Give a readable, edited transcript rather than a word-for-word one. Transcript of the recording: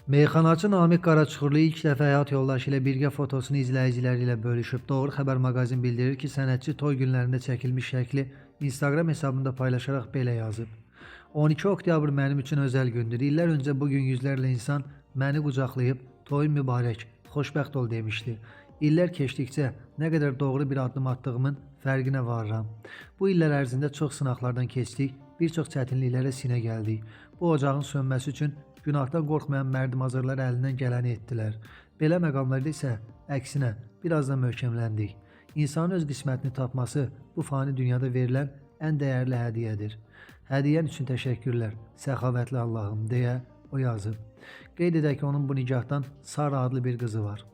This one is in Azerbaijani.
Meyxanaçı Namiq Qaraçuxurlu ilk dəfə həyat yoldaşı ilə birgə fotosunu izləyiciləri ilə bölüşüb. Doğru Xəbər maqazin bildirir ki, sənətçi toy günlərində çəkilmiş şəkli Instagram hesabında paylaşaraq belə yazıb. 12 oktyabr mənim üçün özəl gündür. İllər öncə bugün yüzlərlə insan məni qucaqlayıb toyun mübarək, xoşbəxt ol demişdi. İllər keçdikcə nə qədər doğru bir addım attığımın fərqinə varıram. Bu illər ərzində çox sınaqlardan keçdik, bir çox çətinliklərə sinə gəldik. Bu ocağın sönməsi üçün günahdan qorxmayan mərdimazırlar əlindən gələni etdilər. Belə məqamlarda isə əksinə biraz da möhkəmləndik. İnsanın öz qismətini tapması bu fani dünyada verilən ən dəyərli hədiyyədir. Hədiyyən üçün təşəkkürlər, səxavətli Allahım deyə o yazıb. Qeyd edək ki, onun bu nikahdan Sara adlı bir qızı var.